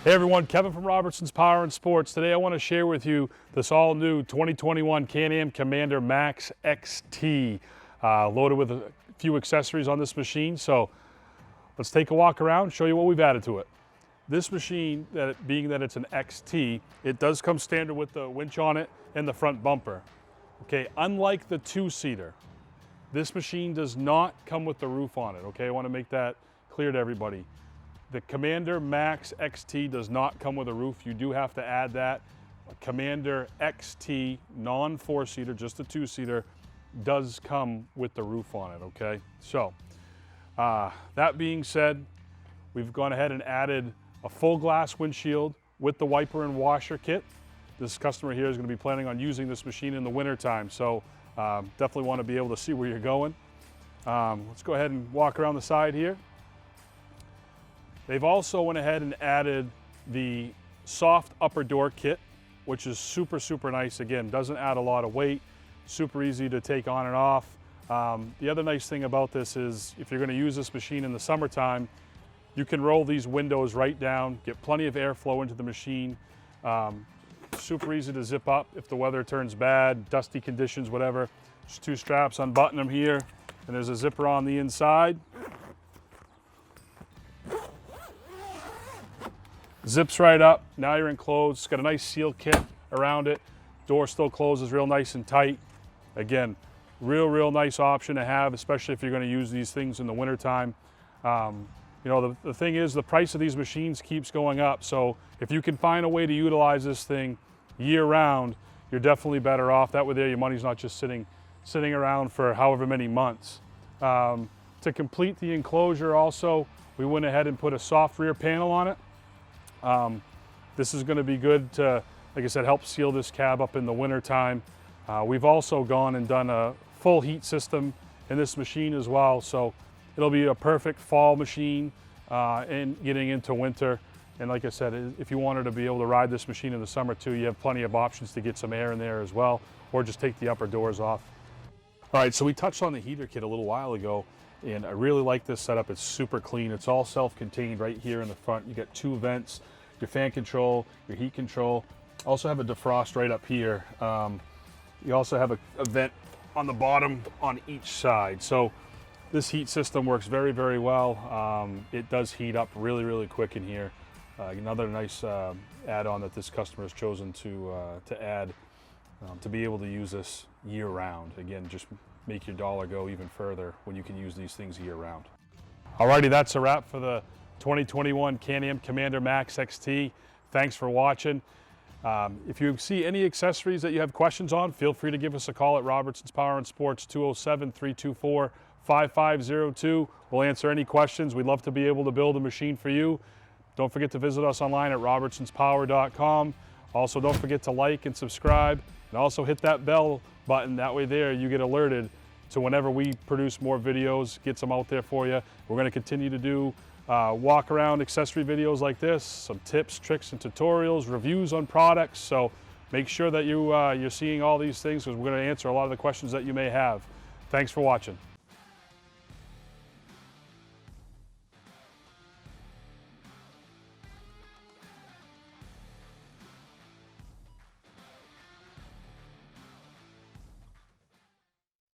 Hey everyone, Kevin from Robertson's Power and Sports. Today I want to share with you this all new 2021 Can-Am Commander Max XT, loaded with a few accessories on this machine. So let's take a walk around, show you what we've added to it. This machine, being that it's an XT, it does come standard with the winch on it and the front bumper. Okay, unlike the two-seater, this machine does not come with the roof on it. Okay, I want to make that clear to everybody. The Commander Max XT does not come with a roof. You do have to add that. A Commander XT, non-four-seater, just a two-seater, does come with the roof on it, okay? So, that being said, we've gone ahead and added a full glass windshield with the wiper and washer kit. This customer here is going to be planning on using this machine in the wintertime, so definitely want to be able to see where you're going. Let's go ahead and walk around the side here. They've also went ahead and added the soft upper door kit, which is super, super nice. Again, doesn't add a lot of weight, super easy to take on and off. The other nice thing about this is if you're going to use this machine in the summertime, you can roll these windows right down, get plenty of airflow into the machine. Super easy to zip up if the weather turns bad, dusty conditions, whatever. Just two straps, unbutton them here, and there's a zipper on the inside. Zips right up, now you're enclosed. It's got a nice seal kit around it. Door still closes real nice and tight. Again, real nice option to have, especially if you're going to use these things in the wintertime. You know, the thing is, the price of these machines keeps going up, so if you can find a way to utilize this thing year round, you're definitely better off. That way there, your money's not just sitting around for however many months. To complete the enclosure also, we went ahead and put a soft rear panel on it. This is going to be good to, like I said, help seal this cab up in the winter time. We've also gone and done a full heat system in this machine as well, so it'll be a perfect fall machine and getting into winter. And like I said, if you wanted to be able to ride this machine in the summer too, you have plenty of options to get some air in there as well, or just take the upper doors off. All right, so we touched on the heater kit a little while ago, and I really like this setup. It's super clean. It's all self-contained right here in the front. You got two vents, your fan control, your heat control. Also have a defrost right up here. You also have a vent on the bottom on each side. So this heat system works very well. It does heat up really quick in here. Another nice add-on that this customer has chosen to add to be able to use this year round. Again, just make your dollar go even further when you can use these things year round. Alrighty, that's a wrap for the 2021 Can-Am Commander Max XT. Thanks for watching. If you see any accessories that you have questions on, feel free to give us a call at Robertson's Power and Sports, 207-324-5502. We'll answer any questions. We'd love to be able to build a machine for you. Don't forget to visit us online at robertsonspower.com. Also, don't forget to like and subscribe, and also hit that bell button. That way there you get alerted to whenever we produce more videos, get some out there for you. We're going to continue to do walk around accessory videos like this, some tips, tricks, and tutorials, reviews on products. So make sure that you're seeing all these things, because we're going to answer a lot of the questions that you may have. Thanks for watching.